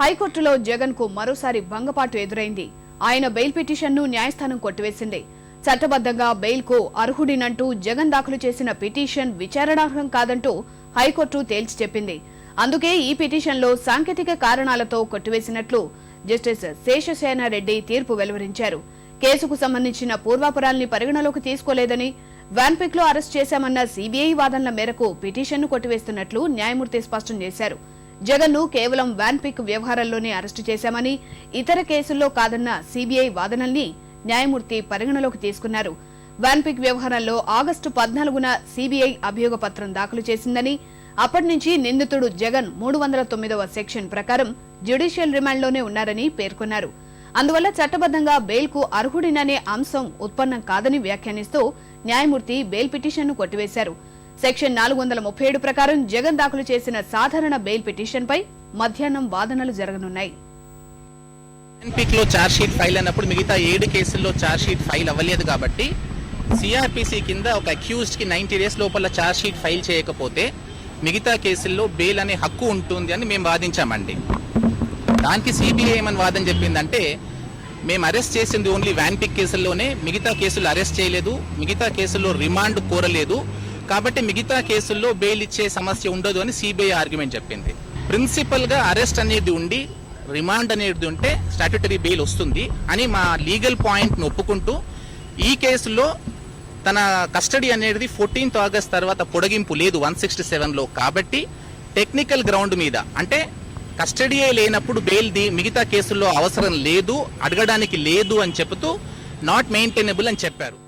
హైకోర్టులో జగన్ కు మరోసారి భంగపాటు ఎదురైంది. ఆయన బెయిల్ పిటిషన్ను న్యాయస్థానం కొట్టివేసింది. చట్టబద్దంగా బెయిల్ కు అర్హుడినంటూ జగన్ దాఖలు చేసిన పిటిషన్ విచారణార్హం కాదంటూ హైకోర్టు తేల్చి చెప్పింది. అందుకే ఈ పిటిషన్లో సాంకేతిక కారణాలతో కొట్టివేసినట్లు జస్టిస్ శేషసేనారెడ్డి తీర్పు వెలువరించారు. కేసుకు సంబంధించిన పూర్వాపరాల్ని పరిగణలోకి తీసుకోలేదని, వ్యాన్పిక్ లో అరెస్ట్ చేశామన్న సీబీఐ వాదనల మేరకు పిటిషన్ను కొట్టివేస్తున్నట్లు న్యాయమూర్తి స్పష్టం చేశారు. జగన్ ను కేవలం వ్యాన్పిక్ వ్యవహారంలోనే అరెస్టు చేశామని, ఇతర కేసుల్లో కాదన్న సీబీఐ వాదనల్ని న్యాయమూర్తి పరిగణలోకి తీసుకున్నారు. వ్యాన్పిక్ వ్యవహారంలో ఆగస్టు 14న సీబీఐ అభియోగ పత్రం దాఖలు చేసిందని, అప్పటి నుంచి నిందితుడు జగన్ 309వ సెక్షన్ ప్రకారం జ్యుడిషియల్ రిమాండ్లోనే ఉన్నారని పేర్కొన్నారు. అందువల్ల చట్టబద్దంగా బెయిల్ కు అర్హుడిననే అంశం ఉత్పన్నం కాదని వ్యాఖ్యానిస్తూ న్యాయమూర్తి బెయిల్ పిటిషన్ను కొట్టివేశారు. సెక్షన్ 437 ప్రకారం జగన్ దాఖలు చేసిన సాధారణ బెయిల్ పిటిషన్పై మధ్యాహ్నం వాదనలు జరగనున్నాయి. వ్యాన్పిక్ లో ఛార్జ్ షీట్ ఫైల్ అయినప్పుడు మిగతా 7 కేసుల్లో ఛార్జ్ షీట్ ఫైల్ అవ్వలేదు కాబట్టి సిఆర్పిసి కింద ఒక అక్యూజ్డ్ కి 90 డేస్ లోపల ఛార్జ్ షీట్ ఫైల్ చేయకపోతే మిగతా కేసుల్లో బెయిల్ అనే హక్కు ఉంటుంది అని మేము వాదించామండి. దానికి సిబిఐ ఏమని వాదన చెప్పిందంటే, మేము అరెస్ట్ చేసింది ఓన్లీ వ్యాన్పిక్ కేసుల్లోనే, మిగతా కేసులు అరెస్ట్ చేయలేదు, మిగతా కేసుల్లో రిమాండ్ కోరలేదు, కాబట్టి మిగతా కేసుల్లో బెయిల్ ఇచ్చే సమస్య ఉండదు అని సిబిఐ ఆర్గ్యుమెంట్ చెప్పింది. ప్రిన్సిపల్ గా అరెస్ట్ అనేది ఉండి రిమాండ్ అనేది ఉంటే స్టాట్యుటరీ బెయిల్ వస్తుంది అని మా లీగల్ పాయింట్ ను ఒప్పుకుంటూ ఈ కేసులో తన కస్టడీ అనేది 14th ఆగస్ట్ తర్వాత పొడిగింపు లేదు 167లో. కాబట్టి టెక్నికల్ గ్రౌండ్ మీద, అంటే కస్టడీయే లేనప్పుడు బెయిల్ మిగతా కేసుల్లో అవసరం లేదు, అడగడానికి లేదు అని చెబుతూ నాట్ మెయింటైనబుల్ అని చెప్పారు.